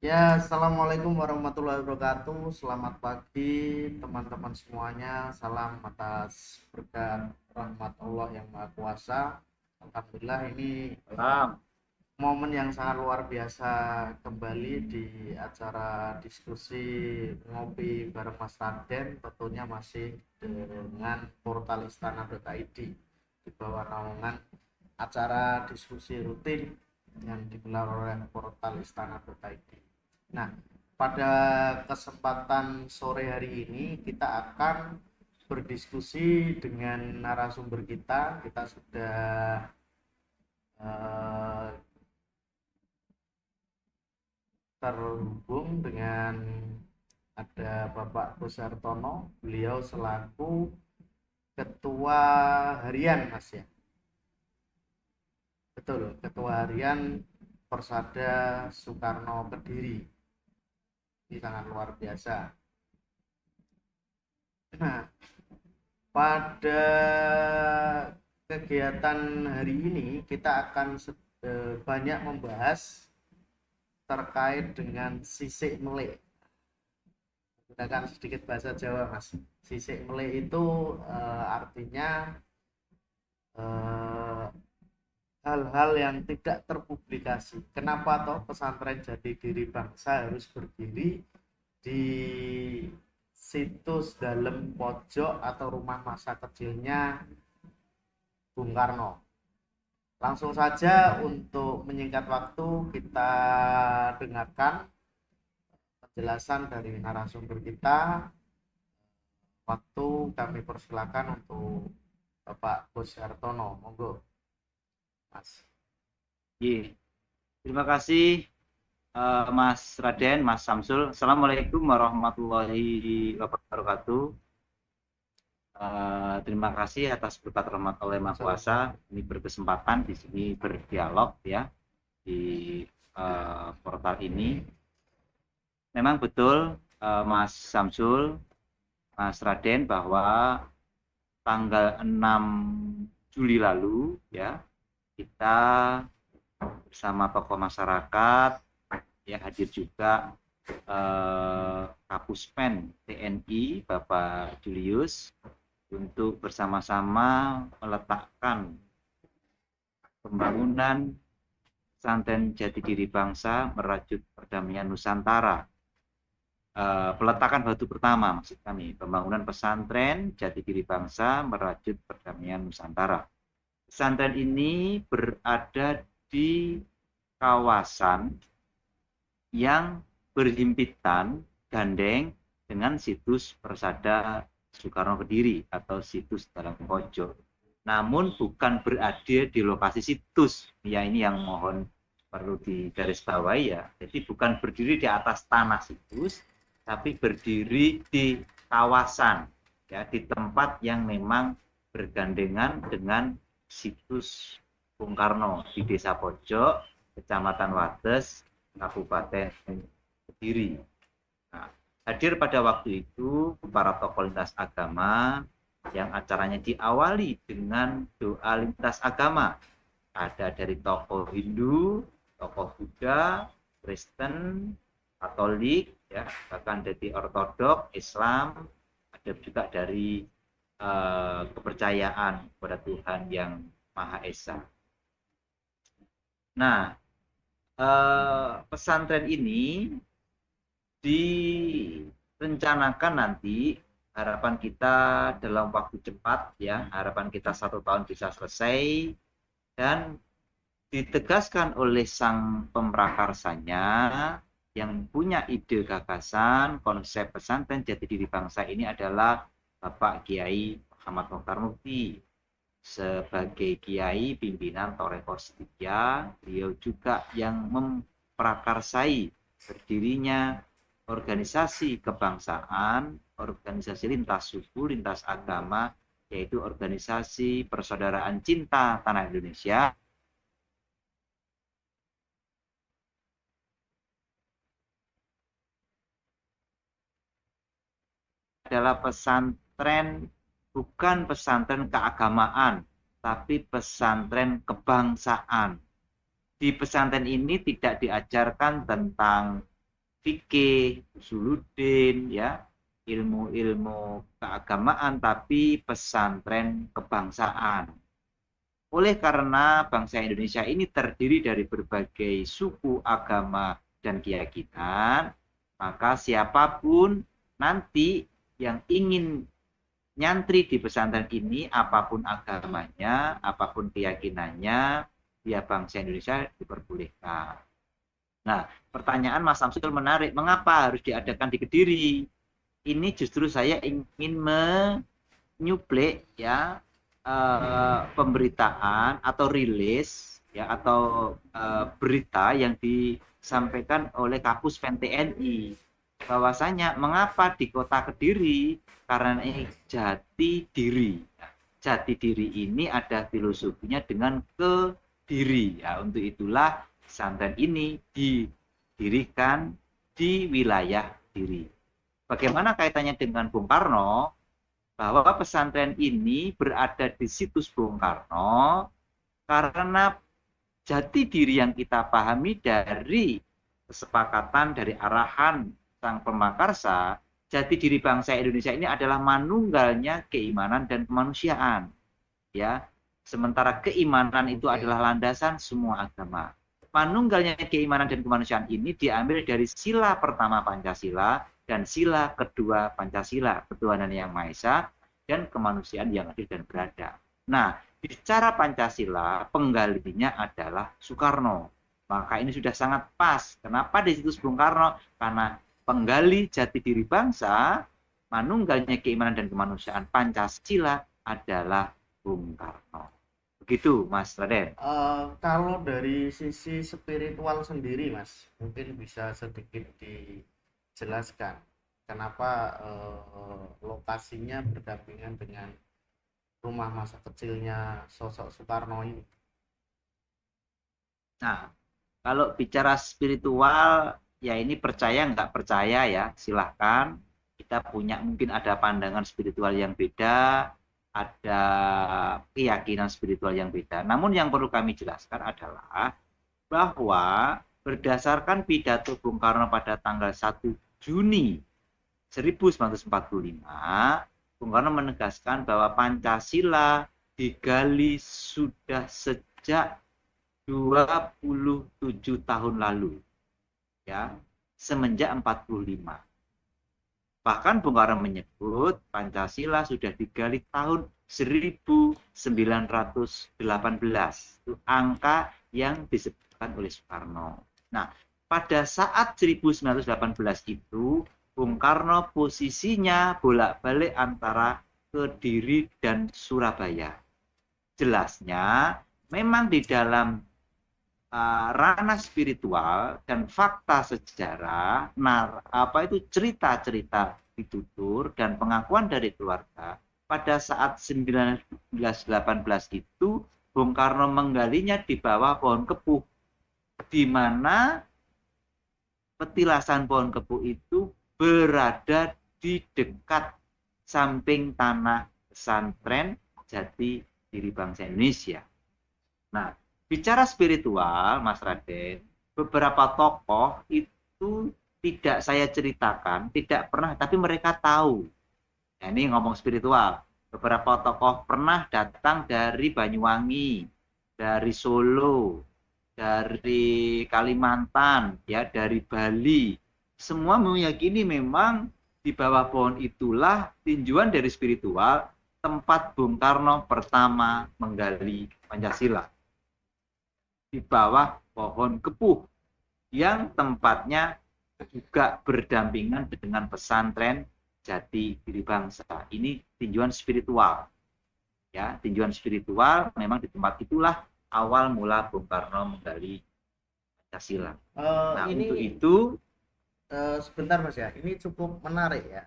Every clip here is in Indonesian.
Ya, assalamualaikum warahmatullahi wabarakatuh. Selamat pagi, teman-teman semuanya. Salam atas berkat rahmat Allah yang Maha Kuasa. Alhamdulillah, ini Salam. momen yang sangat luar biasa kembali di acara diskusi ngopi bareng Mas Raden. Tentunya masih dengan portal istana.id di bawah naungan acara diskusi rutin yang digelar oleh portal istana.id. Nah, pada kesempatan sore hari ini kita akan berdiskusi dengan narasumber kita. Kita sudah eh, terhubung dengan ada Bapak Kusartono. Beliau selaku Ketua Harian, Mas ya. Betul, Ketua Harian Persada Soekarno Kediri. Ini sangat luar biasa. Nah, pada kegiatan hari ini kita akan banyak membahas terkait dengan sisik melek. Gunakan sedikit bahasa Jawa, Mas. Sisik melek itu artinya eh, hal-hal yang tidak terpublikasi. Kenapa toh pesantren Jati Diri Bangsa harus berdiri di situs dalam pojok atau rumah masa kecilnya Bung Karno? Langsung saja untuk menyingkat waktu kita dengarkan penjelasan dari narasumber kita. Waktu kami persilakan untuk Bapak Gus Hartono. Monggo, Mas. Ye. Terima kasih Mas Raden, Mas Samsul. Assalamualaikum warahmatullahi wabarakatuh. Terima kasih atas berkat rahmat Allah Maha Kuasa. Ini berkesempatan di sini berdialog ya di portal ini. Memang betul Mas Samsul, Mas Raden bahwa tanggal 6 Juli lalu ya kita bersama tokoh masyarakat yang hadir juga Kapuspen TNI Bapak Julius untuk bersama-sama meletakkan pembangunan pesantren Jati Diri Bangsa merajut perdamaian Nusantara. Peletakan batu pertama maksud kami, pembangunan pesantren Jati Diri Bangsa merajut perdamaian Nusantara. Pesantren ini berada di kawasan yang berhimpitan gandeng dengan situs Persada Soekarno Kediri atau situs dalam pojok. Namun bukan berada di lokasi situs. Ya ini yang mohon perlu digarisbawahi ya. Jadi bukan berdiri di atas tanah situs, tapi berdiri di kawasan ya, di tempat yang memang bergandengan dengan situs Bung Karno di Desa Pojok, Kecamatan Wates, Kabupaten Kediri. Nah, hadir pada waktu itu para tokoh lintas agama yang acaranya diawali dengan doa lintas agama. Ada dari tokoh Hindu, tokoh Buddha, Kristen, Katolik, ya, bahkan dari Ortodok, Islam, ada juga dari kepercayaan kepada Tuhan yang Maha Esa. Nah, pesantren ini direncanakan nanti, harapan kita dalam waktu cepat ya, harapan kita 1 tahun bisa selesai, dan ditegaskan oleh sang pemrakarsanya yang punya ide gagasan konsep pesantren Jati Diri Bangsa ini adalah Bapak Kiai Muhammad Mokhtar Mukti. Sebagai Kiai pimpinan Torekoh Setia, beliau juga yang memprakarsai berdirinya organisasi kebangsaan, organisasi lintas suku, lintas agama, yaitu organisasi Persaudaraan Cinta Tanah Indonesia. Adalah pesantren, bukan pesantren keagamaan, tapi pesantren kebangsaan. Di pesantren ini tidak diajarkan tentang fikih, usuluddin, ya, ilmu-ilmu keagamaan, tapi pesantren kebangsaan. Oleh karena bangsa Indonesia ini terdiri dari berbagai suku, agama, dan keyakinan, maka siapapun nanti yang ingin nyantri di pesantren ini, apapun agamanya, apapun keyakinannya, ya bangsa Indonesia diperbolehkan. Nah, pertanyaan Mas Samsul menarik, mengapa harus diadakan di Kediri? Ini justru saya ingin menyuplai, ya, pemberitaan atau rilis, ya, atau berita yang disampaikan oleh Kapus Pen TNI, bahwasanya mengapa di kota Kediri, karena ini jati diri. Jati diri ini ada filosofinya dengan kediri, ya. Untuk itulah pesantren ini didirikan di wilayah Kediri. Bagaimana kaitannya dengan Bung Karno? Bahwa pesantren ini berada di situs Bung Karno karena jati diri yang kita pahami dari kesepakatan, dari arahan sang pemakarsa, jati diri bangsa Indonesia ini adalah manunggalnya keimanan dan kemanusiaan, ya. Sementara keimanan itu adalah landasan semua agama. Manunggalnya keimanan dan kemanusiaan ini diambil dari sila pertama Pancasila dan sila kedua Pancasila, ketuhanan yang Maha Esa dan kemanusiaan yang adil dan beradab. Nah, bicara Pancasila, penggalinya adalah Soekarno. Maka ini sudah sangat pas. Kenapa di situs Bung Karno? Karena penggali jati diri bangsa, manunggalnya keimanan dan kemanusiaan Pancasila adalah Bung Karno. Begitu, Mas Raden. Kalau dari sisi spiritual sendiri, Mas, mungkin bisa sedikit dijelaskan kenapa lokasinya berdampingan dengan rumah masa kecilnya sosok Soekarno ini. Nah, kalau bicara spiritual, ya ini percaya nggak percaya, ya, silahkan. Kita punya mungkin ada pandangan spiritual yang beda, ada keyakinan spiritual yang beda. Namun yang perlu kami jelaskan adalah bahwa berdasarkan pidato Bung Karno pada tanggal 1 Juni 1945, Bung Karno menegaskan bahwa Pancasila digali sudah sejak 27 tahun lalu, ya, semenjak 45. Bahkan Bung Karno menyebut Pancasila sudah digali tahun 1918. Itu angka yang disebutkan oleh Soekarno. Nah, pada saat 1918 itu, Bung Karno posisinya bolak-balik antara Kediri dan Surabaya. Jelasnya, memang di dalam ranah spiritual dan fakta sejarah, cerita-cerita ditutur dan pengakuan dari keluarga, pada saat 1918 itu Bung Karno menggalinya di bawah pohon kepuh, di mana petilasan pohon kepuh itu berada di dekat samping tanah pesantren Jati Diri Bangsa Indonesia. Nah, bicara spiritual, Mas Raden, beberapa tokoh itu tidak saya ceritakan, tidak pernah, tapi mereka tahu. Nah, ini ngomong spiritual. Beberapa tokoh pernah datang dari Banyuwangi, dari Solo, dari Kalimantan, ya, dari Bali. Semua meyakini memang di bawah pohon itulah tinjuan dari spiritual tempat Bung Karno pertama menggali Pancasila. Di bawah pohon kepuh yang tempatnya juga berdampingan dengan pesantren Jati Diri Bangsa. Ini tinjuan spiritual. Ya, tinjuan spiritual memang di tempat itulah awal mula Bung Karno menggali Pancasila. Nah, Ini untuk itu sebentar Mas ya, ini cukup menarik ya.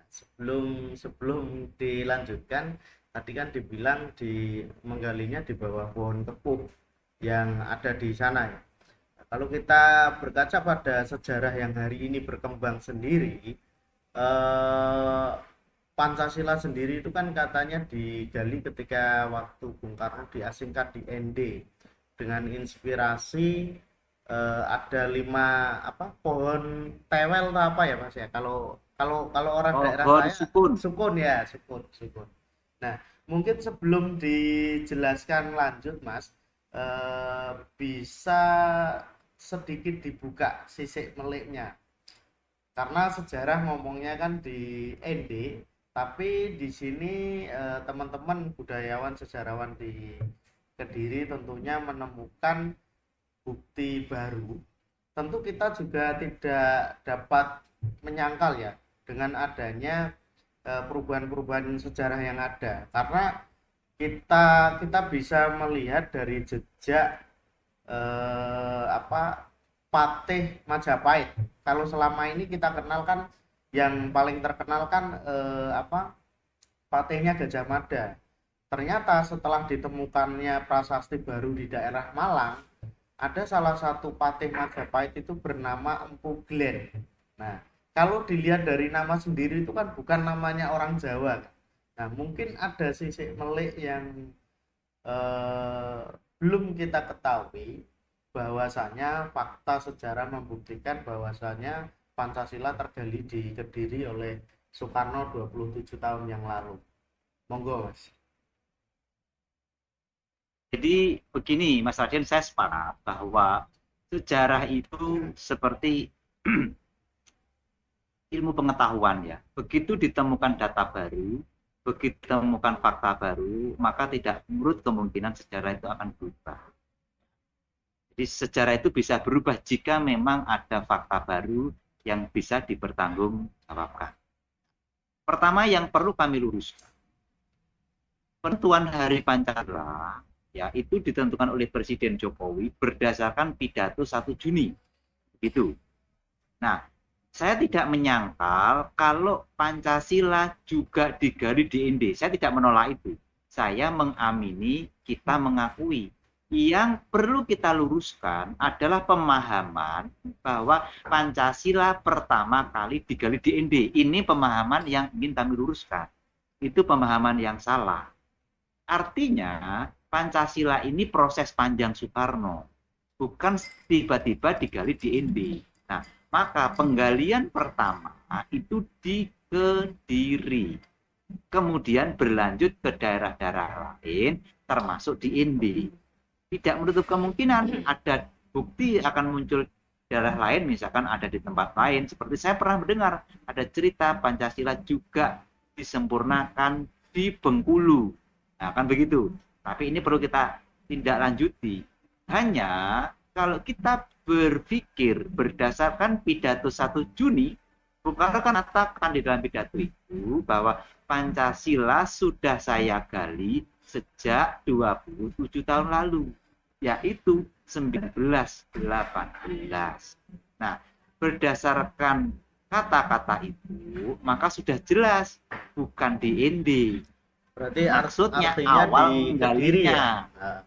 Sebelum dilanjutkan, tadi kan dibilang menggalinya di bawah pohon kepuh yang ada di sana ya. Kalau kita berkaca pada sejarah yang hari ini berkembang sendiri, Pancasila sendiri itu kan katanya digali ketika waktu Bung Karno diasingkan di ND dengan inspirasi ada 5 apa pohon tewel atau apa ya Mas ya, kalau orang daerah Pohon saya sukun. sukun ya, sukun. Nah, mungkin sebelum dijelaskan lanjut Mas, bisa sedikit dibuka sisik meliknya, karena sejarah ngomongnya kan di ND, tapi di sini teman-teman budayawan sejarawan di Kediri tentunya menemukan bukti baru. Tentu kita juga tidak dapat menyangkal ya dengan adanya perubahan-perubahan sejarah yang ada, karena kita kita bisa melihat dari jejak apa Patih Majapahit. Kalau selama ini kita kenal kan yang paling terkenal kan apa Patihnya Gajah Mada. Ternyata setelah ditemukannya prasasti baru di daerah Malang, ada salah satu patih Majapahit itu bernama Empu Glen. Nah, kalau dilihat dari nama sendiri itu kan bukan namanya orang Jawa. Nah, mungkin ada sisik melik yang eh, belum kita ketahui, bahwasanya fakta sejarah membuktikan bahwasanya Pancasila tergali di Kediri oleh Soekarno 27 tahun yang lalu. Monggo, Mas. Jadi begini, Mas Raden, saya sepakat bahwa sejarah itu seperti ilmu pengetahuan ya. Begitu ditemukan data baru, begitu ditemukan fakta baru, maka tidak menurut kemungkinan sejarah itu akan berubah. Jadi sejarah itu bisa berubah jika memang ada fakta baru yang bisa dipertanggungjawabkan. Pertama yang perlu kami luruskan, penentuan Hari Pancasila ya itu ditentukan oleh Presiden Jokowi berdasarkan pidato 1 Juni. Gitu. Nah, saya tidak menyangkal kalau Pancasila juga digali di ND. Saya tidak menolak itu. Saya mengamini, kita mengakui. Yang perlu kita luruskan adalah pemahaman bahwa Pancasila pertama kali digali di ND. Ini pemahaman yang ingin kami luruskan. Itu pemahaman yang salah. Artinya Pancasila ini proses panjang Soekarno, bukan tiba-tiba digali di ND. Nah, maka penggalian pertama itu di Kediri, kemudian berlanjut ke daerah-daerah lain, termasuk di ND. Tidak menutup kemungkinan ada bukti akan muncul daerah lain, misalkan ada di tempat lain. Seperti saya pernah mendengar ada cerita Pancasila juga disempurnakan di Bengkulu. Nah, kan begitu. Tapi ini perlu kita tindak lanjuti. Hanya kalau kita berpikir berdasarkan pidato 1 Juni, Bung Karno kan katakan di dalam pidato itu bahwa Pancasila sudah saya gali sejak 27 tahun lalu, yaitu 1918. Nah, berdasarkan kata-kata itu, maka sudah jelas bukan di ND. Berarti Maksudnya artinya di awal Kediri ya. menggalinya. Nah,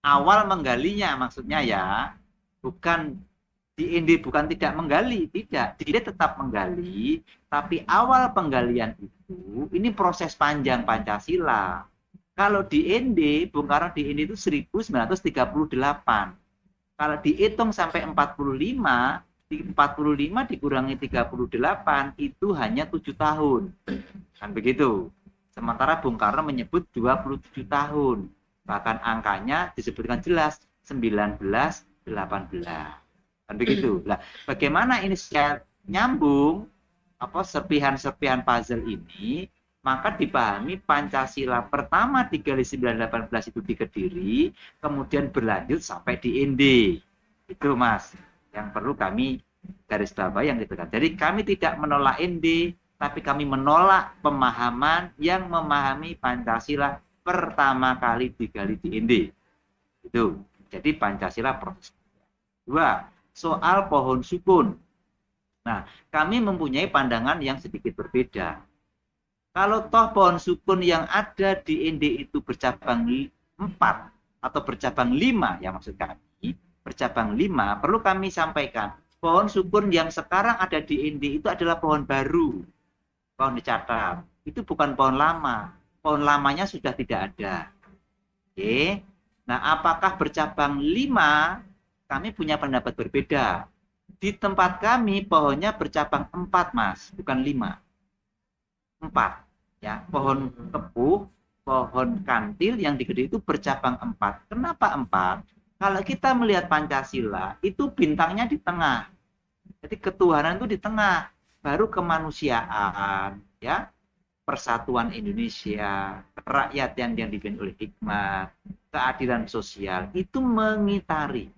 Awal menggalinya maksudnya ya, bukan di ND, bukan tidak menggali, tidak. Dia tetap menggali, tapi awal penggalian itu, ini proses panjang Pancasila. Kalau di ND, Bung Karno di ND itu 1938. Kalau dihitung sampai 45, 45 dikurangi 38 itu hanya 7 tahun. Kan begitu. Sementara Bung Karno menyebut 27 tahun. Bahkan angkanya disebutkan jelas 1918. Kan begitu. Nah, bagaimana ini saya nyambung serpihan-serpihan puzzle ini, maka dipahami Pancasila pertama digali 1918 itu di Kediri, kemudian berlanjut sampai di ND. Itu Mas, yang perlu kami garis bawahi yang gitu kan. Jadi kami tidak menolak ND, tapi kami menolak pemahaman yang memahami Pancasila pertama kali digali di ND. Itu. Jadi Pancasila proses. 2. Soal pohon sukun. Nah, kami mempunyai pandangan yang sedikit berbeda. Kalau toh pohon sukun yang ada di ND itu bercabang 4 atau bercabang 5, ya maksud kami, bercabang 5, perlu kami sampaikan, pohon sukun yang sekarang ada di ND itu adalah pohon baru, pohon dicatat. Itu bukan pohon lama. Pohon lamanya sudah tidak ada. Oke. Nah, apakah bercabang 5 kami punya pendapat berbeda. Di tempat kami pohonnya bercabang 4, Mas, bukan 5. 4. Ya, pohon kepuh, pohon kantil yang di Kediri itu bercabang 4. Kenapa 4? Kalau kita melihat Pancasila, itu bintangnya di tengah. Jadi ketuhanan itu di tengah, baru kemanusiaan, ya, persatuan Indonesia, rakyat yang dipimpin oleh hikmat, keadilan sosial, itu mengitari.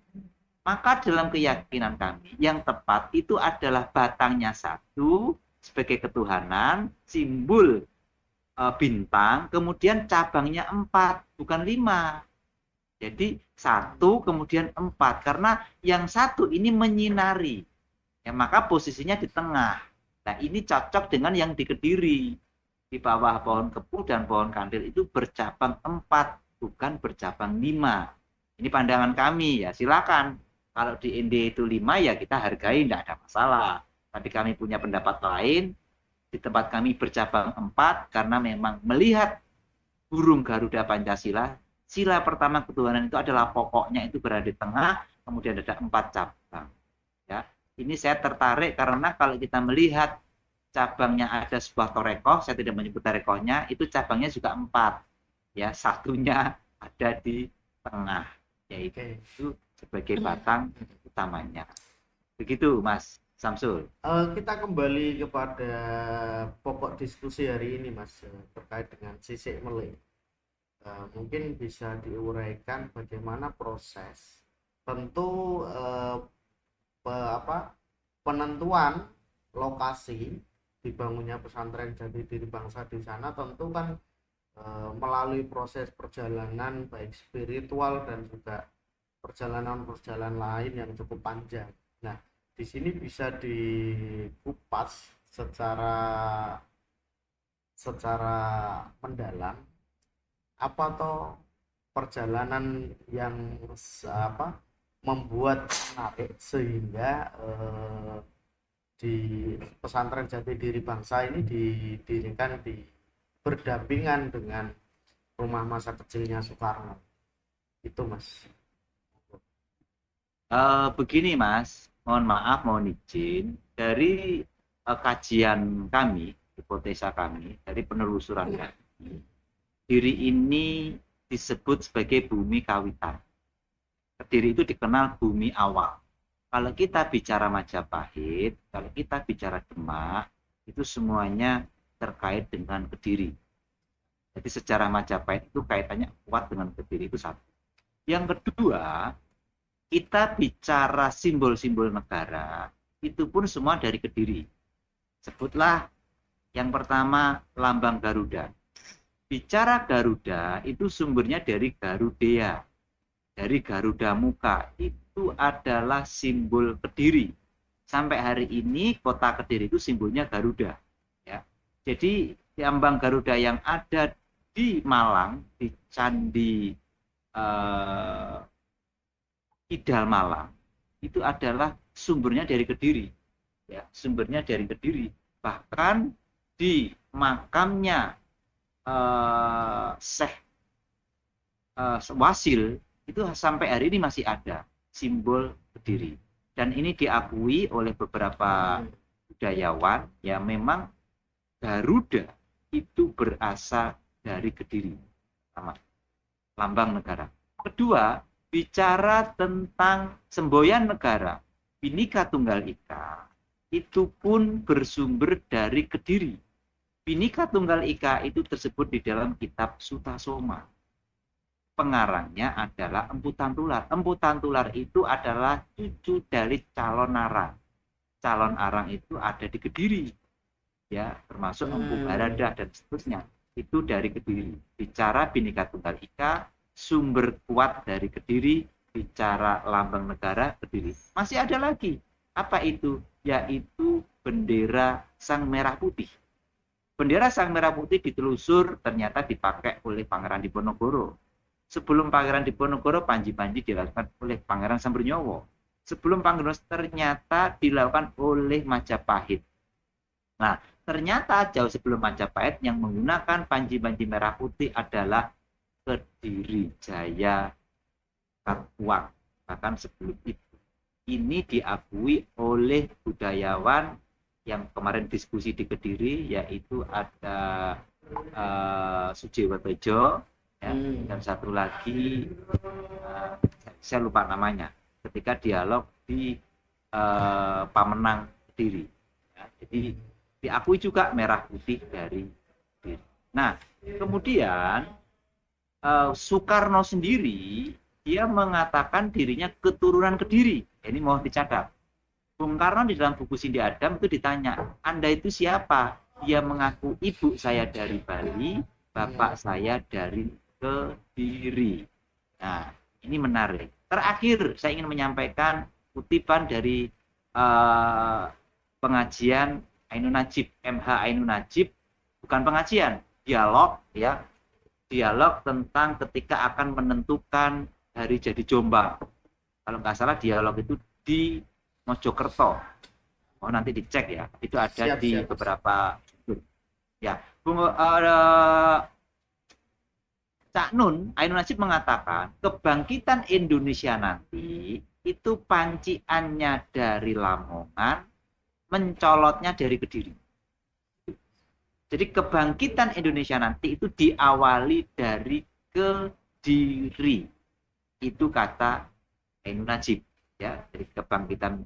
Maka dalam keyakinan kami, yang tepat itu adalah batangnya satu, sebagai ketuhanan, simbol bintang, kemudian cabangnya 4, bukan 5. Jadi 1, kemudian 4, karena yang satu ini menyinari. Ya, maka posisinya di tengah. Nah, ini cocok dengan yang di Kediri. Di bawah pohon kepuh dan pohon kantil itu bercabang 4, bukan bercabang 5. Ini pandangan kami, ya silakan. Kalau di ND itu 5, ya kita hargai, tidak ada masalah. Tapi kami punya pendapat lain, di tempat kami bercabang 4, karena memang melihat burung Garuda Pancasila, sila pertama ketuhanan itu adalah pokoknya itu berada di tengah, kemudian ada 4 cabang. Ya, ini saya tertarik karena kalau kita melihat cabangnya ada sebuah torekoh, saya tidak menyebut torekohnya, itu cabangnya juga 4. Ya, satunya ada di tengah, yaitu sebagai batang utamanya. Begitu, Mas Samsul. Kita kembali kepada pokok diskusi hari ini, Mas, terkait dengan sisik melih. Mungkin bisa diuraikan bagaimana proses. Tentu penentuan lokasi dibangunnya pesantren Jati Diri Bangsa di sana tentu kan melalui proses perjalanan baik spiritual dan juga perjalanan-perjalanan lain yang cukup panjang. Nah, di sini bisa dikupas secara mendalam apa toh perjalanan yang membuat menarik sehingga di pesantren Jati Diri Bangsa ini didirikan berdampingan dengan rumah masa kecilnya Soekarno. Itu, Mas. Begini, Mas, mohon maaf, mohon izin, dari kajian kami, hipotesa kami, dari penelusuran kami, Kediri ini disebut sebagai bumi kawitan. Kediri itu dikenal bumi awal. Kalau kita bicara Majapahit, kalau kita bicara Demak, itu semuanya terkait dengan Kediri. Jadi sejarah Majapahit itu kaitannya kuat dengan Kediri, itu satu. Yang kedua, kita bicara simbol-simbol negara, itu pun semua dari Kediri. Sebutlah yang pertama lambang Garuda. Bicara Garuda itu sumbernya dari Garudea, dari Garuda Muka. Itu adalah simbol Kediri. Sampai hari ini kota Kediri itu simbolnya Garuda. Ya. Jadi lambang Garuda yang ada di Malang, di Candi Kidal Malang, itu adalah sumbernya dari Kediri. Ya, sumbernya dari Kediri. Bahkan di makamnya Syekh Wasil itu sampai hari ini masih ada simbol Kediri. Dan ini diakui oleh beberapa budayawan, ya memang Garuda itu berasal dari Kediri, sama lambang negara. Kedua, bicara tentang semboyan negara, Bhinneka Tunggal Ika, itu pun bersumber dari Kediri. Bhinneka Tunggal Ika itu tersebut di dalam kitab Sutasoma. Pengarangnya adalah Empu Tantular. Empu Tantular itu adalah cucu dari calon arang. Calon arang itu ada di Kediri, ya, termasuk Empu Baradah dan seterusnya. Itu dari Kediri. Bicara Bhinneka Tunggal Ika, sumber kuat dari Kediri. Bicara lambang negara, Kediri. Masih ada lagi. Apa itu? Yaitu bendera Sang Merah Putih. Bendera Sang Merah Putih ditelusur ternyata dipakai oleh Pangeran Diponegoro. Sebelum Pangeran Diponegoro, Panji-panji dilakukan oleh Pangeran Sambernyowo. Sebelum Pangeran ternyata dilakukan oleh Majapahit. Nah, ternyata jauh sebelum Majapahit yang menggunakan panji-panji merah putih adalah Kediri Jaya Katuang. Bahkan sebelum itu. ini diakui oleh budayawan yang kemarin diskusi di Kediri, yaitu ada Sujiwotejo, ya, dan satu lagi saya lupa namanya, ketika dialog di Pamenang Kediri. Ya, jadi diakui juga merah putih dari Kediri. Nah, kemudian Soekarno sendiri dia mengatakan dirinya keturunan Kediri. Ini mohon dicatat. Bung Karno di dalam buku Sindi Adam itu ditanya, Anda itu siapa? Dia mengaku ibu saya dari Bali, bapak saya dari Kediri. Nah, ini menarik. Terakhir, saya ingin menyampaikan kutipan dari pengajian Ainun Najib, MH Ainun Najib, bukan pengajian, dialog, ya, dialog tentang ketika akan menentukan hari jadi Jombang. Kalau nggak salah dialog itu di Mojokerto. Oh, nanti dicek ya. Itu ada di beberapa ya. Cak Nun, Ainun Najib mengatakan kebangkitan Indonesia nanti itu panciannya dari Lamongan, mencolotnya dari Kediri. Jadi kebangkitan Indonesia nanti itu diawali dari Kediri. Itu kata Ainun Najib. Ya, jadi kebangkitan,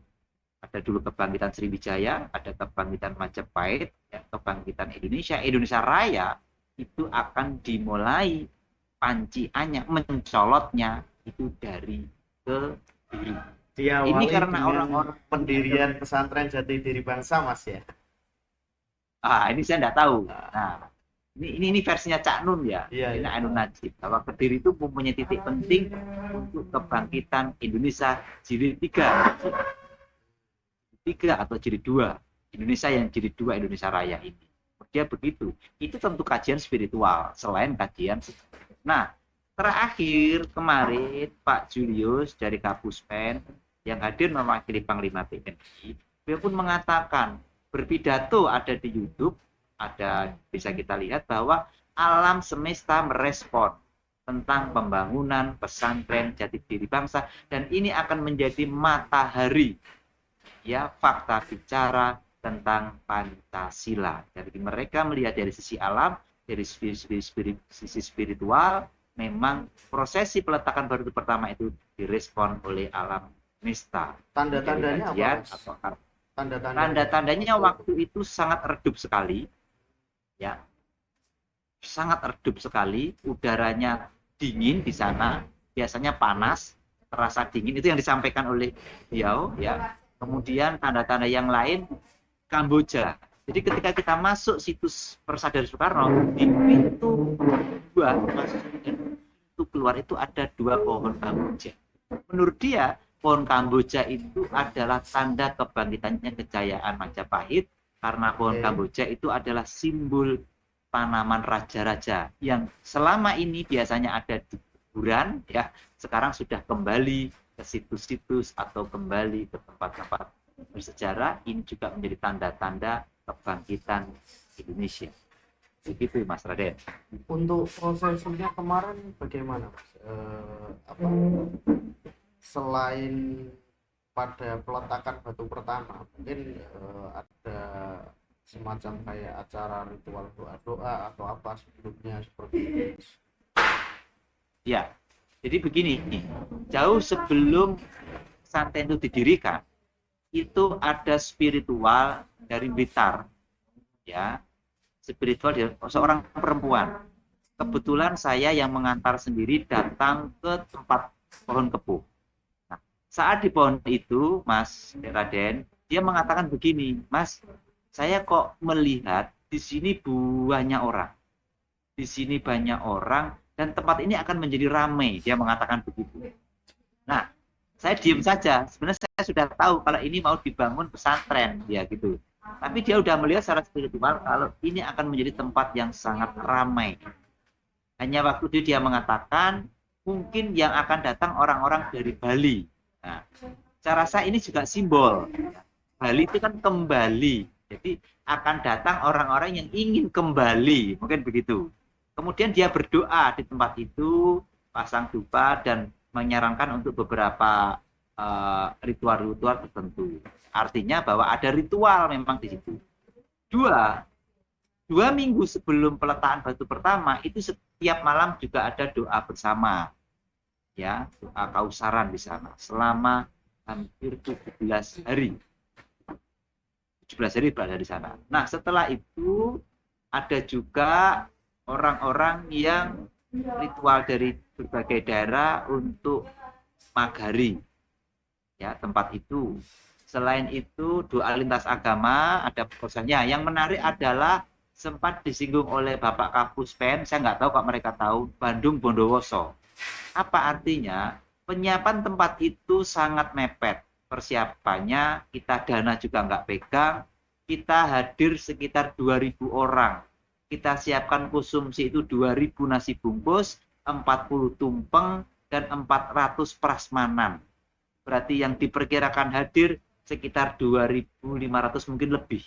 ada dulu kebangkitan Sriwijaya, ada kebangkitan Majapahit, ya, kebangkitan Indonesia Raya itu akan dimulai panciannya, mencolotnya itu dari Kediri. Ini karena orang-orang pendirian pesantren Jati Diri Bangsa, Mas, ya. Ini saya enggak tahu. Nah, ini versinya Cak Nun ya. Ini Ainun Najib. Bahwa Kediri itu mempunyai titik penting untuk kebangkitan Indonesia jilid 3 atau jilid 2. Indonesia yang jilid 2 Indonesia Raya ini. Dia begitu. Itu tentu kajian spiritual selain kajian. Nah, terakhir kemarin Pak Julius dari Kapuspen yang hadir mewakili Panglima TNI, dia pun mengatakan, berpidato ada di YouTube, ada bisa kita lihat bahwa alam semesta merespon tentang pembangunan pesantren Jati Diri Bangsa, dan ini akan menjadi matahari, ya, fakta bicara tentang Pancasila. Jadi mereka melihat dari sisi alam, dari sisi spiritual, memang prosesi peletakan batu pertama itu direspon oleh alam semesta. Tanda-tandanya apa? Tanda-tandanya waktu itu sangat redup sekali, ya, sangat redup sekali. Udaranya dingin di sana, biasanya panas, terasa dingin, itu yang disampaikan oleh beliau, ya. Kemudian tanda-tanda yang lain, Kamboja. Jadi ketika kita masuk situs Persada Soekarno, di pintu 2 masuk pintu keluar itu ada 2 pohon Kamboja. Menurut dia, pohon Kamboja itu adalah tanda kebangkitannya kejayaan Majapahit, karena pohon Kamboja itu adalah simbol tanaman raja-raja yang selama ini biasanya ada di kuburan, ya, sekarang sudah kembali ke situs-situs atau kembali ke tempat-tempat bersejarah. Ini juga menjadi tanda-tanda kebangkitan Indonesia. Begitu, Mas Raden. Untuk prosesnya kemarin bagaimana, Mas? Selain pada peletakan batu pertama, mungkin ada semacam kayak acara ritual doa-doa atau apa sebelumnya seperti itu? Ya, jadi begini, jauh sebelum pesantren itu didirikan, itu ada spiritual dari Blitar, ya, spiritual dari seorang perempuan. Kebetulan saya yang mengantar sendiri datang ke tempat pohon kepuh. Nah, saat di pohon itu, Mas Raden, dia mengatakan begini, Mas, saya kok melihat di sini banyak orang, di sini banyak orang, dan tempat ini akan menjadi ramai. Dia mengatakan begitu. Nah, saya diam saja. Sebenarnya saya sudah tahu kalau ini mau dibangun pesantren, ya gitu. Tapi dia sudah melihat secara spiritual kalau ini akan menjadi tempat yang sangat ramai. Hanya waktu itu dia mengatakan mungkin yang akan datang orang-orang dari Bali. Nah, saya rasa ini juga simbol. Bali itu kan kembali. Jadi akan datang orang-orang yang ingin kembali, mungkin begitu. Kemudian dia berdoa di tempat itu, pasang dupa dan menyarankan untuk beberapa ritual-ritual tertentu. Artinya bahwa ada ritual memang di situ. Dua minggu sebelum peletakan batu pertama itu setiap malam juga ada doa bersama, ya, doa kausaran di sana selama hampir 17 hari. 17 hari berada di sana. Nah, setelah itu ada juga orang-orang yang ritual dari berbagai daerah untuk magari, ya, tempat itu. Selain itu doa lintas agama ada prosesnya. Yang menarik adalah sempat disinggung oleh Bapak Kapus Pen, saya nggak tahu kok mereka tahu, Bandung Bondowoso. Apa artinya? Penyiapan tempat itu sangat mepet. Persiapannya, kita dana juga nggak pegang, kita hadir sekitar 2.000 orang. Kita siapkan konsumsi itu 2.000 nasi bungkus, 40 tumpeng, dan 400 prasmanan. Berarti yang diperkirakan hadir sekitar 2.500 mungkin lebih.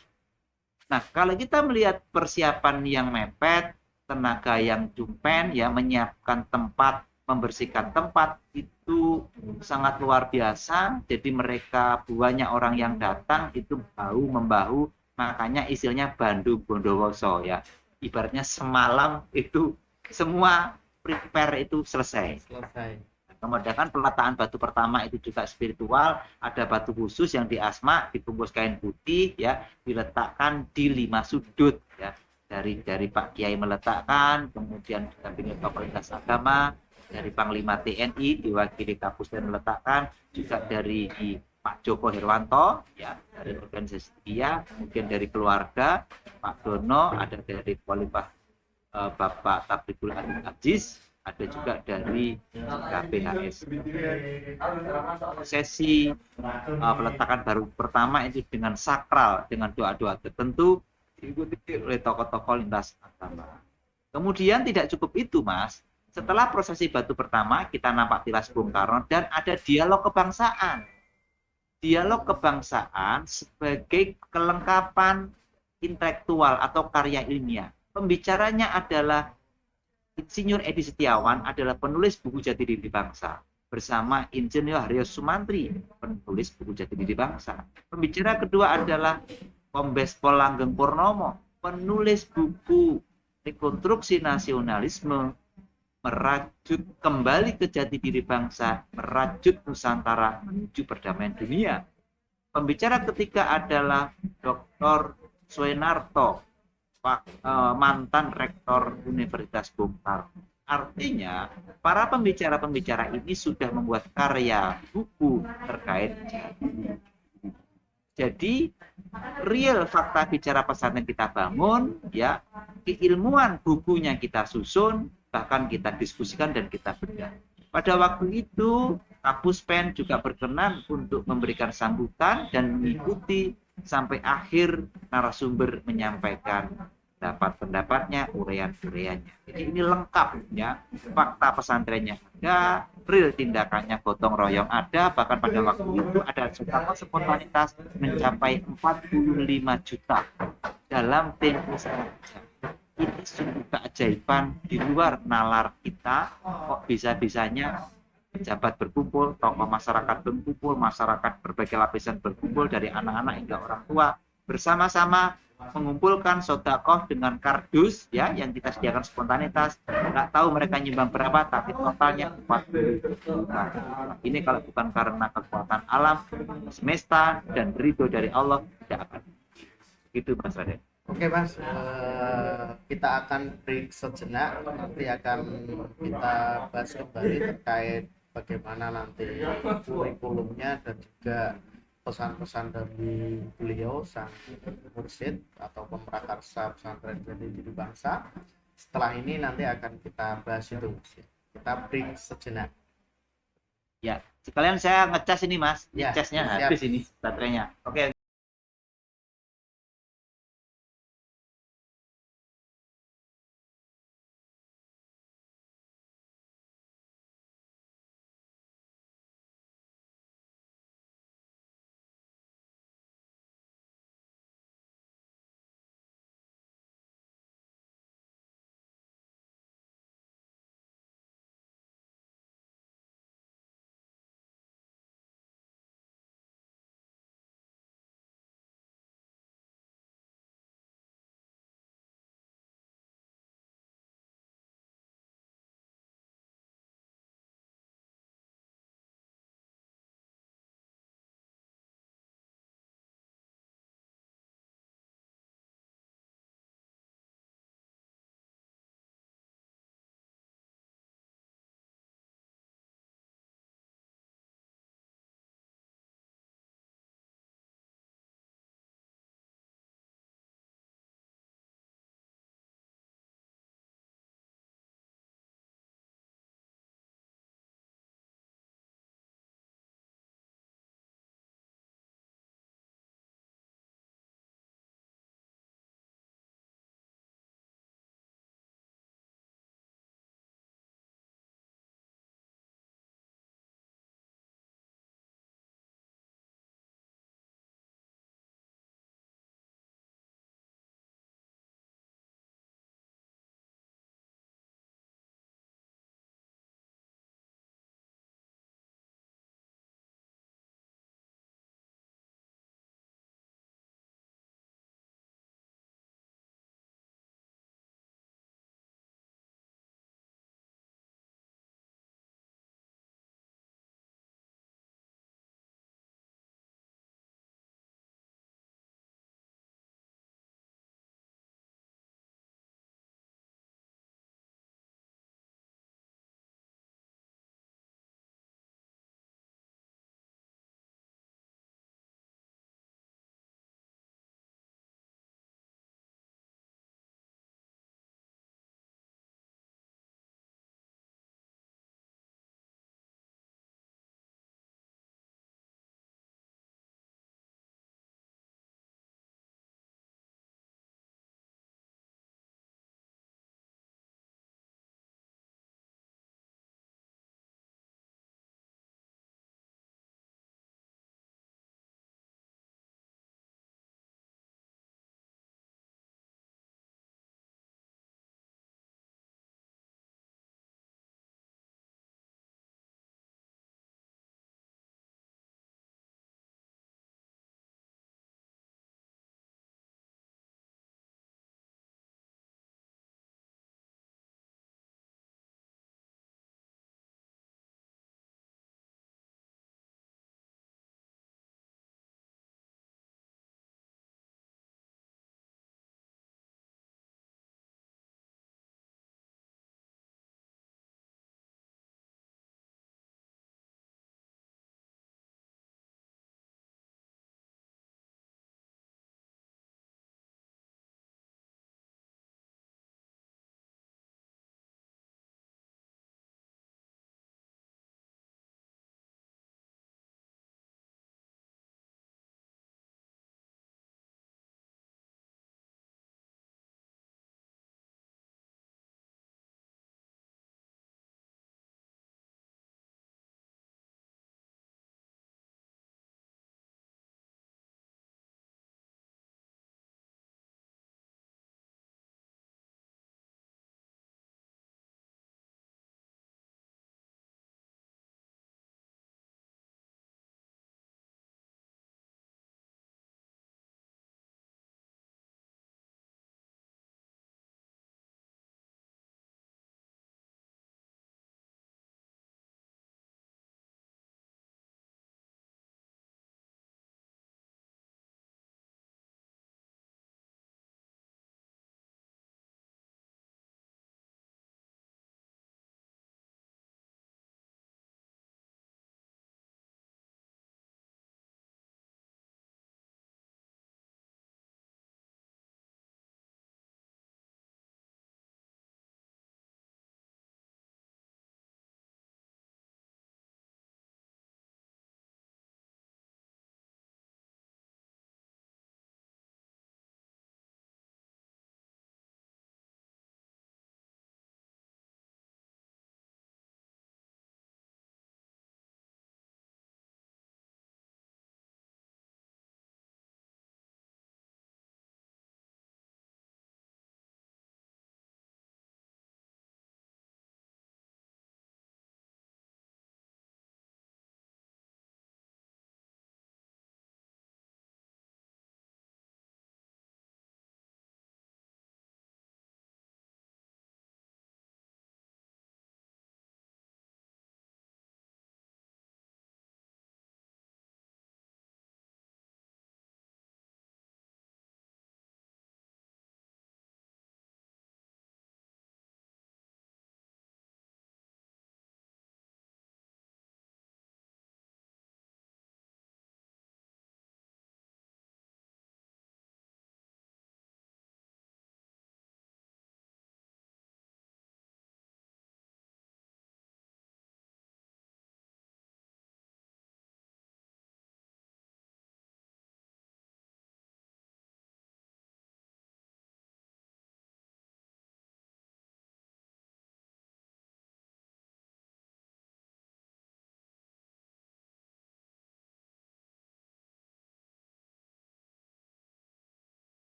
Nah, kalau kita melihat persiapan yang mepet, tenaga yang jumpen, ya, menyiapkan tempat, membersihkan tempat, itu sangat luar biasa. Jadi mereka banyak orang yang datang itu bahu-membahu, makanya istilahnya Bandung Bondowoso, ya. Ibaratnya semalam itu semua prepare itu selesai. Kemudian peletakan batu pertama itu juga spiritual, ada batu khusus yang diasma, dibungkus kain putih, ya, diletakkan di 5 sudut, ya. Dari Pak Kiai meletakkan, kemudian didampingi tokoh lintas agama, dari Panglima TNI diwakili Kapus dan meletakkan, juga dari Pak Joko Herwanto, ya, dari organisasi dia, kemudian dari keluarga Pak Dono, ada dari Polipah Bapak Tabibul Aziz, ada juga dari KPHS. Sesi peletakan baru pertama itu dengan sakral, dengan doa-doa tertentu, diikuti oleh tokoh-tokoh lintas agama. Kemudian tidak cukup itu, Mas. Setelah prosesi batu pertama, kita nampak tilas Bung Karno dan ada dialog kebangsaan. Dialog kebangsaan sebagai kelengkapan intelektual atau karya ilmiah. Pembicaranya adalah Insinyur Edi Setiawan, adalah penulis buku Jati Diri Bangsa, bersama Insinyur Haryo Sumantri, penulis buku Jati Diri Bangsa. Pembicara kedua adalah Kombes Pol Langgeng Purnomo, penulis buku Rekonstruksi Nasionalisme, merajut kembali ke jati diri bangsa, merajut Nusantara menuju perdamaian dunia. Pembicara ketiga adalah Dr. Suenarto, mantan rektor Universitas Bung Karno. Artinya, para pembicara-pembicara ini sudah membuat karya buku terkait. Jadi, real fakta bicara pesantren kita bangun, ya, keilmuan bukunya kita susun, bahkan kita diskusikan dan kita bedah. Pada waktu itu, Kapus Pen juga berkenan untuk memberikan sambutan dan mengikuti sampai akhir narasumber menyampaikan pendapat-pendapatnya, uraian-uraiannya. Jadi ini lengkap, ya, fakta pesantrennya ada, real tindakannya gotong royong ada, bahkan pada waktu itu ada jutaan spontanitas mencapai 45 juta dalam tempo setengah jam. Ini sungguh keajaiban di luar nalar kita, kok bisa-bisanya pejabat berkumpul, tokoh masyarakat berkumpul, masyarakat berbagai lapisan berkumpul, dari anak-anak hingga orang tua, bersama-sama mengumpulkan sodakoh dengan kardus, ya, yang kita sediakan spontanitas. Nggak tahu mereka nyumbang berapa, tapi totalnya 40 juta. Ini kalau bukan karena kekuatan alam semesta dan ridho dari Allah, tidak akan. Itu, Mas Raden. Oke, Mas, kita akan break sejenak, nanti akan kita bahas kembali terkait bagaimana nanti kurikulumnya dan juga pesan-pesan dari beliau sang mursyid atau pemrakarsa pesantren Jati Diri Bangsa. Setelah ini nanti akan kita bahas itu. Kita break sejenak. Ya, sekalian saya ngecas ini, Mas. Ya, Casnya habis ini baterainya. Oke.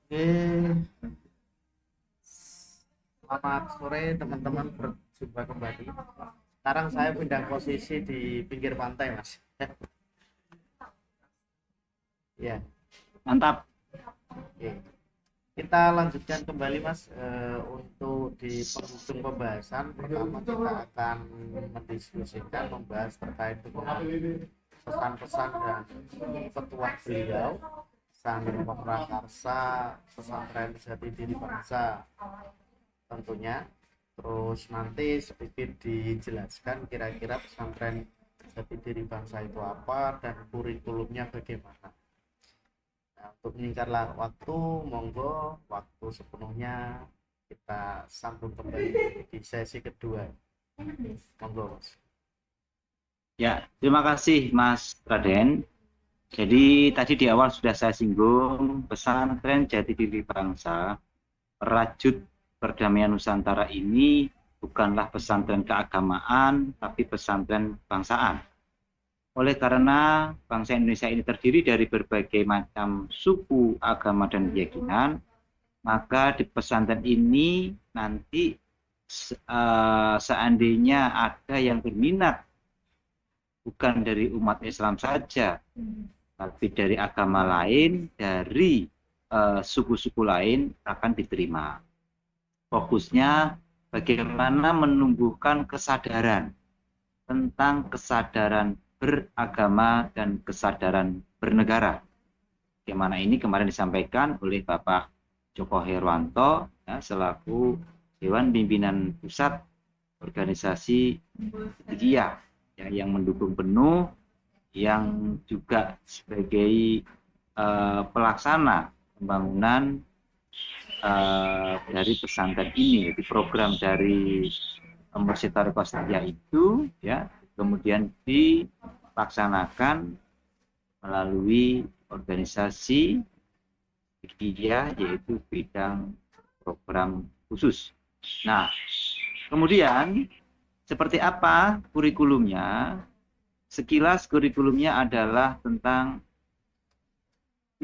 Oke, selamat sore teman-teman, berjumpa kembali. Sekarang saya pindah posisi di pinggir pantai, Mas. Ya, Mantap. oke. Kita lanjutkan kembali, Mas. Untuk di penghujung pembahasan pertama kita akan mendiskusikan membahas terkait dengan pesan-pesan dan petuah beliau sang pemrakarsa pesantren Jati Diri Bangsa tentunya. Terus nanti sedikit dijelaskan kira-kira pesantren Jati Diri Bangsa itu apa dan kurikulumnya bagaimana. Nah, untuk menyingkatlah waktu, monggo waktu sepenuhnya kita sambung kembali di sesi kedua. Monggo, Mas. Ya, terima kasih Mas Raden. Jadi tadi di awal sudah saya singgung pesantren Jati Diri Bangsa Merajut Perdamaian Nusantara ini bukanlah pesantren keagamaan, tapi pesantren bangsaan. Oleh karena bangsa Indonesia ini terdiri dari berbagai macam suku, agama, dan keyakinan, maka di pesantren ini nanti seandainya ada yang berminat bukan dari umat Islam saja, tapi dari agama lain, dari suku-suku lain akan diterima. Fokusnya bagaimana menumbuhkan kesadaran tentang kesadaran beragama dan kesadaran bernegara. Bagaimana ini kemarin disampaikan oleh Bapak Joko Herwanto ya, selaku Dewan Pimpinan Pusat Organisasi Muhammadiyah ya, yang mendukung penuh, yang juga sebagai pelaksana pembangunan dari pesantren ini, yaitu program dari Masjid Tariqah Setia itu ya kemudian dilaksanakan melalui organisasi dia, yaitu bidang program khusus. Nah, kemudian seperti apa kurikulumnya? Sekilas kurikulumnya adalah tentang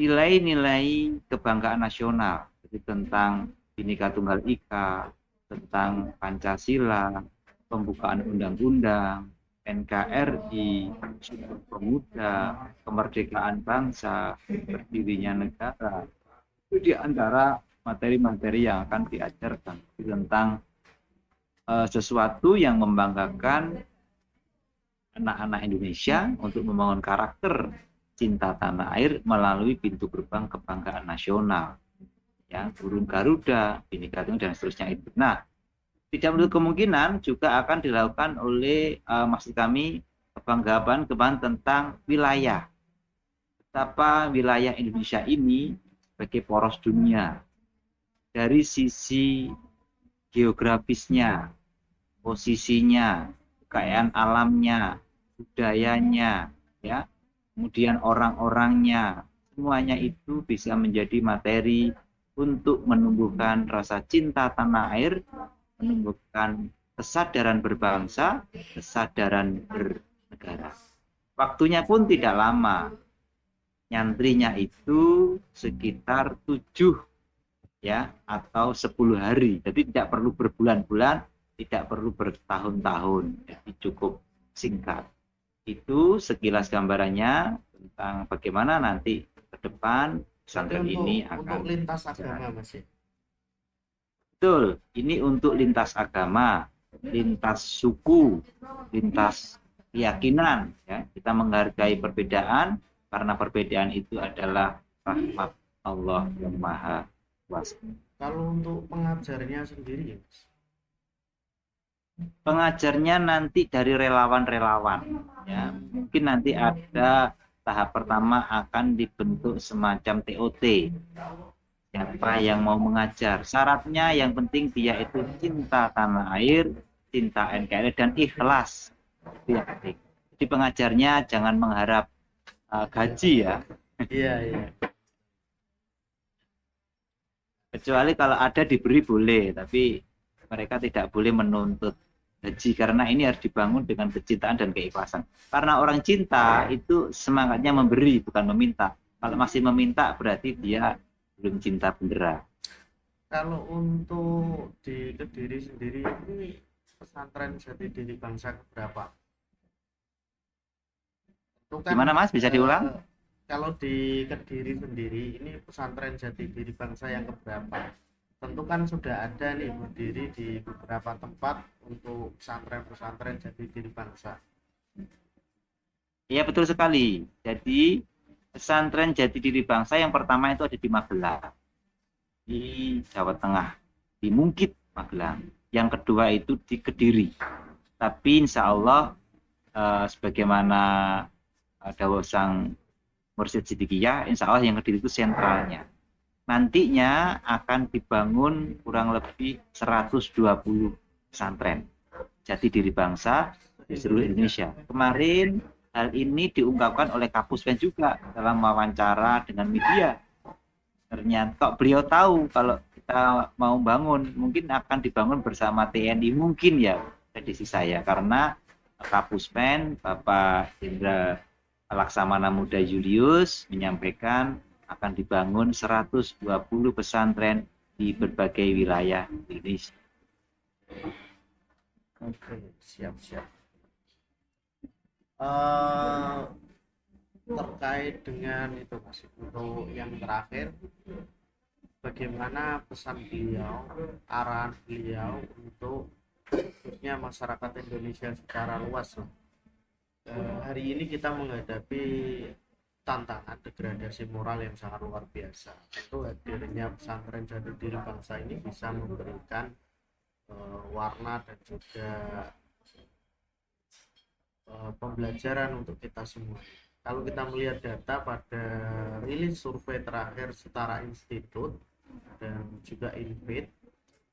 nilai-nilai kebanggaan nasional, jadi tentang Bhinneka Tunggal Ika, tentang Pancasila, pembukaan undang-undang, NKRI, Sumpah Pemuda, kemerdekaan bangsa, berdirinya negara. Itu di antara materi-materi yang akan diajarkan tentang sesuatu yang membanggakan anak-anak Indonesia untuk membangun karakter cinta tanah air melalui pintu gerbang kebanggaan nasional, ya, burung Garuda, Bhinneka Tunggal dan seterusnya itu. Nah, tidak menutup kemungkinan juga akan dilakukan oleh maksud kami kebanggaan tentang wilayah, betapa wilayah Indonesia ini sebagai poros dunia dari sisi geografisnya, posisinya, kekayaan alamnya, budayanya, ya, kemudian orang-orangnya, semuanya itu bisa menjadi materi untuk menumbuhkan rasa cinta tanah air, menumbuhkan kesadaran berbangsa, kesadaran bernegara. Waktunya pun tidak lama, nyantrinya itu sekitar 7 ya atau 10 hari, jadi tidak perlu berbulan-bulan, tidak perlu bertahun-tahun, jadi cukup singkat. Itu sekilas gambarannya tentang bagaimana nanti ke depan pesantren ini akan untuk lintas agama, Mas. Betul, ini untuk lintas agama, lintas suku, lintas keyakinan ya. Kita menghargai perbedaan karena perbedaan itu adalah rahmat Allah yang Maha Kuasa. Kalau untuk pengajarnya sendiri, Mas? Pengajarnya nanti dari relawan-relawan ya. Mungkin nanti ada tahap pertama akan dibentuk semacam TOT, siapa yang mau mengajar. Syaratnya yang penting dia itu cinta tanah air, cinta NKRI, dan ikhlas. Itu yang penting. Jadi pengajarnya jangan mengharap gaji ya. Iya, iya. Kecuali kalau ada diberi boleh, tapi mereka tidak boleh menuntut gaji karena ini harus dibangun dengan kecintaan dan keikhlasan. Karena orang cinta itu semangatnya memberi bukan meminta. Kalau masih meminta berarti dia belum cinta bendera. Kalau untuk di Kediri sendiri ini pesantren Jati Diri Bangsa keberapa? Itu kan Gimana Mas? Bisa diulang? kalau di Kediri sendiri ini pesantren Jati Diri Bangsa yang keberapa? Tentu kan sudah ada nih berdiri di beberapa tempat untuk pesantren-pesantren Jati Diri Bangsa. Iya betul sekali. Jadi pesantren Jati Diri Bangsa yang pertama itu ada di Magelang, di Jawa Tengah, di Mungkit, Magelang. Yang kedua itu di Kediri. Tapi insya Allah sebagaimana dawuh sang Mursyid Sidikiyah, insya Allah yang Kediri itu sentralnya. Nantinya akan dibangun kurang lebih 120 pesantren Jati Diri Bangsa di seluruh Indonesia. Kemarin hal ini diungkapkan oleh Kapuspen juga dalam wawancara dengan media. Ternyata beliau tahu kalau kita mau bangun, mungkin akan dibangun bersama TNI, mungkin ya prediksi saya, karena Kapuspen Bapak Jenderal Laksamana Muda Julius menyampaikan akan dibangun 120 pesantren di berbagai wilayah Indonesia. Oke, siap-siap. Uh, terkait dengan itu Mas, untuk yang terakhir, bagaimana pesan beliau, arahan beliau untuk khususnya masyarakat Indonesia secara luas lah. Hari ini kita menghadapi tantangan degradasi moral yang sangat luar biasa. Tentu hadirnya pesantren Jati Diri Bangsa ini bisa memberikan warna dan juga pembelajaran untuk kita semua. Kalau kita melihat data pada rilis survei terakhir Setara Institut dan juga Invid,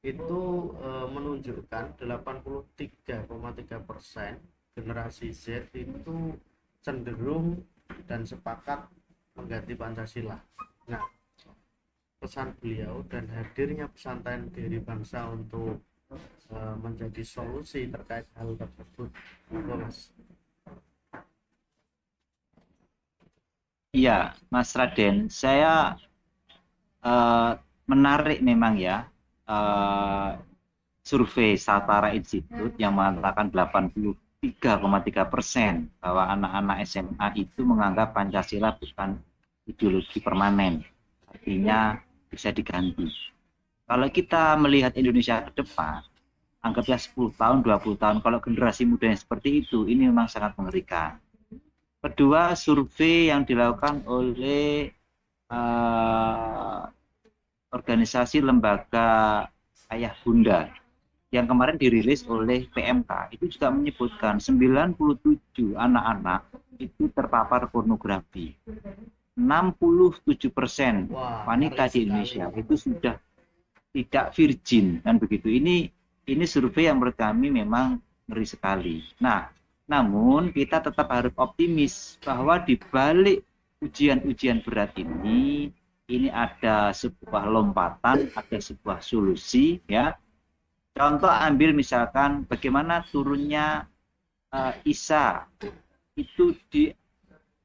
itu menunjukkan 83,3% generasi Z itu cenderung dan sepakat mengganti Pancasila. Nah, pesan beliau dan hadirnya pesantren Diri Bangsa untuk menjadi solusi terkait hal tersebut, Mas. Iya, Mas Raden, saya menarik memang ya survei Satara Institute yang mengatakan 83,3% bahwa anak-anak SMA itu menganggap Pancasila bukan ideologi permanen, artinya bisa diganti. Kalau kita melihat Indonesia ke depan, anggaplah 10 tahun, 20 tahun, kalau generasi muda yang seperti itu, ini memang sangat mengerikan. Kedua, survei yang dilakukan oleh organisasi lembaga ayah bunda yang kemarin dirilis oleh PMK itu juga menyebutkan 97 anak-anak itu terpapar pornografi. 67% wanita di Indonesia itu sudah tidak virgin dan begitu. Ini survei yang menurut kami memang ngeri sekali. Nah, namun kita tetap harus optimis bahwa di balik ujian-ujian berat ini ada sebuah lompatan, ada sebuah solusi ya. Contoh ambil misalkan bagaimana turunnya Isa itu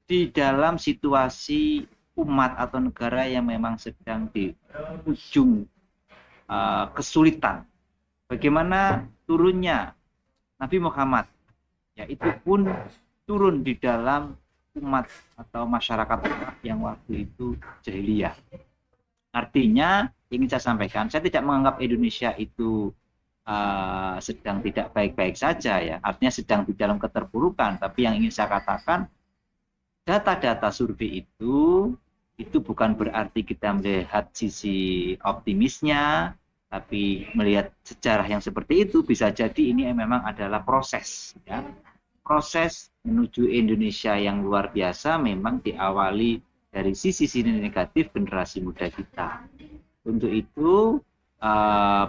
di dalam situasi umat atau negara yang memang sedang di ujung kesulitan. Bagaimana turunnya Nabi Muhammad, ya itu pun turun di dalam umat atau masyarakat yang waktu itu jahiliyah. Artinya ingin saya sampaikan, saya tidak menganggap Indonesia itu sedang tidak baik-baik saja ya, artinya sedang di dalam keterpurukan. Tapi yang ingin saya katakan, data-data survei itu bukan berarti kita melihat sisi optimisnya, tapi melihat sejarah yang seperti itu bisa jadi ini memang adalah proses ya. Proses menuju Indonesia yang luar biasa memang diawali dari sisi negatif generasi muda kita. Untuk itu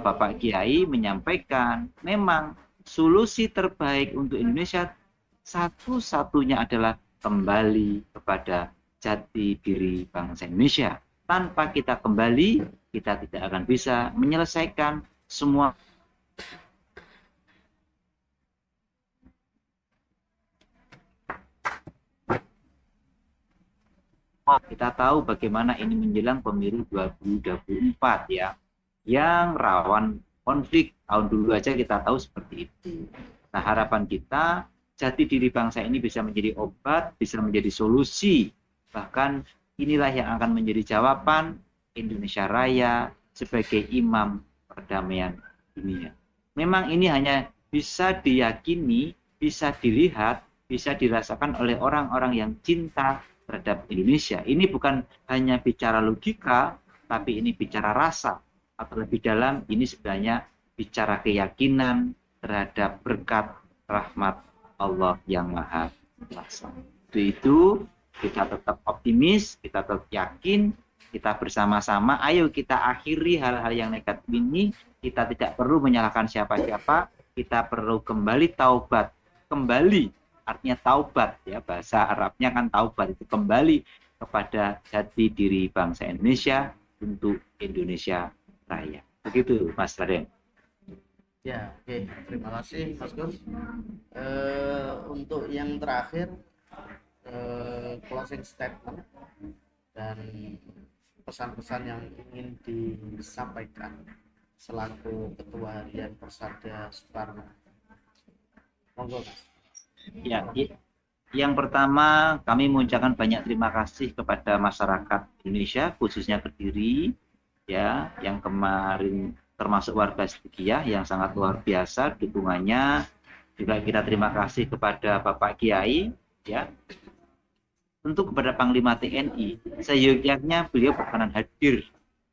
Bapak Kiai menyampaikan memang solusi terbaik untuk Indonesia satu-satunya adalah kembali kepada jati diri bangsa Indonesia. Tanpa kita kembali, kita tidak akan bisa menyelesaikan semua. Kita tahu bagaimana ini menjelang pemilu 2024 ya, yang rawan konflik. Tahun dulu aja kita tahu seperti itu. Nah, harapan kita jati diri bangsa ini bisa menjadi obat, bisa menjadi solusi. Bahkan inilah yang akan menjadi jawaban Indonesia Raya sebagai imam perdamaian dunia. Memang ini hanya bisa diyakini, bisa dilihat, bisa dirasakan oleh orang-orang yang cinta terhadap Indonesia. Ini bukan hanya bicara logika, tapi ini bicara rasa. Atau lebih dalam, ini sebenarnya bicara keyakinan terhadap berkat rahmat Allah yang Maha Kuasa. Itu kita tetap optimis, kita tetap yakin, kita bersama-sama, ayo kita akhiri hal-hal yang negatif ini. Kita tidak perlu menyalahkan siapa-siapa, kita perlu kembali taubat, kembali artinya taubat ya, bahasa Arabnya kan taubat, itu kembali kepada jati diri bangsa Indonesia untuk Indonesia Raya. Begitu Mas Raden. Ya, oke. Terima kasih Mas Gus. Untuk yang terakhir, closing statement dan pesan-pesan yang ingin disampaikan selaku Ketua Harian Persada Sukarno. Monggo Mas. Ya, yang pertama kami mengucapkan banyak terima kasih kepada masyarakat Indonesia, khususnya Kediri, ya, yang kemarin termasuk warga Setia yang sangat luar biasa dukungannya. Juga kita terima kasih kepada Bapak Kiai, ya, untuk kepada Panglima TNI. Seyogyanya beliau berkenan hadir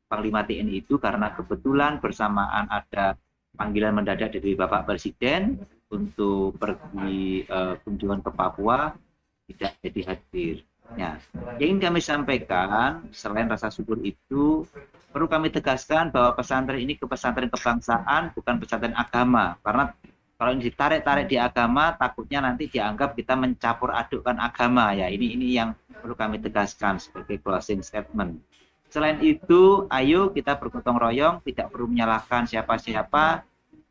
Panglima TNI itu karena kebetulan bersamaan ada panggilan mendadak dari Bapak Presiden untuk pergi kunjungan ke Papua, tidak jadi hadir. Ya, yang ingin kami sampaikan selain rasa syukur itu, perlu kami tegaskan bahwa pesantren ini pesantren kebangsaan, bukan pesantren agama. Karena kalau ini ditarik-tarik di agama, takutnya nanti dianggap kita mencampur adukkan agama. Ya, ini yang perlu kami tegaskan sebagai closing statement. Selain itu, ayo kita bergotong royong, tidak perlu menyalahkan siapa-siapa.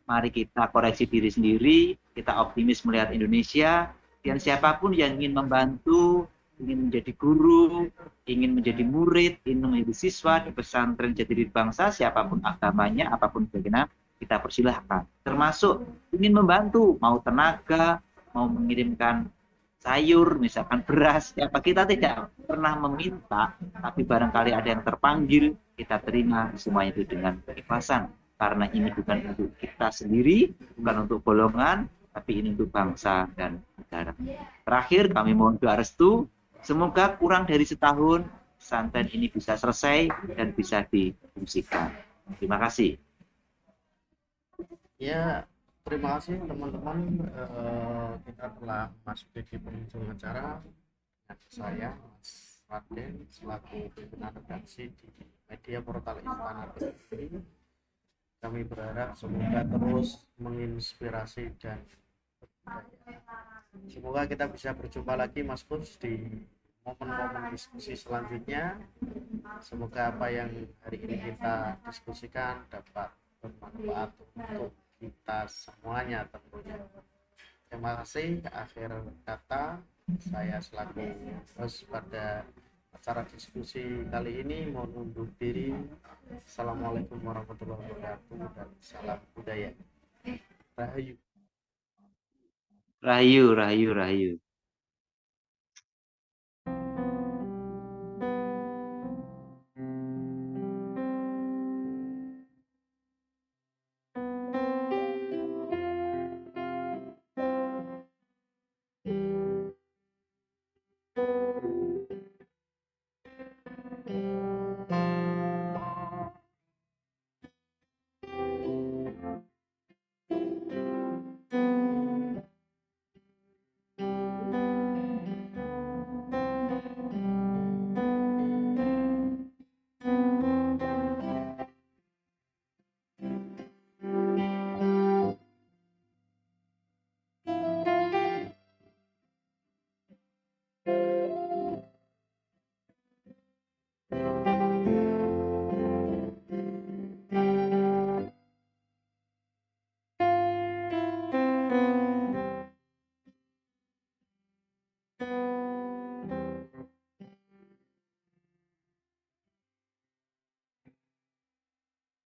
Mari kita koreksi diri sendiri, kita optimis melihat Indonesia, dan siapapun yang ingin membantu, ingin menjadi guru, ingin menjadi murid, ingin menjadi siswa di pesantren Jati Diri Bangsa, siapapun agamanya, apapun bagaimana, kita persilahkan. Termasuk ingin membantu, mau tenaga, mau mengirimkan sayur, misalkan beras, ya kita tidak pernah meminta, tapi barangkali ada yang terpanggil, kita terima semuanya itu dengan keikhlasan. Karena ini bukan untuk kita sendiri, bukan untuk golongan, tapi ini untuk bangsa dan negara. Terakhir, kami mohon doa restu, semoga kurang dari setahun, pesantren ini bisa selesai dan bisa difungsikan. Terima kasih. Ya, terima kasih teman-teman. Kita telah masuk di penghujung acara. Dan saya Mas Raden selaku pimpinan redaksi di media portal Istana TV. Kami berharap semoga terus menginspirasi dan semoga kita bisa berjumpa lagi Mas Kus di momen-momen diskusi selanjutnya. Semoga apa yang hari ini kita diskusikan dapat bermanfaat untuk kita semuanya tentunya. Terima kasih. Akhir kata, saya selaku host pada acara diskusi kali ini mohon undur diri. Assalamualaikum warahmatullahi wabarakatuh dan salam budaya. Rahayu. Rahayu, rahayu, rahayu.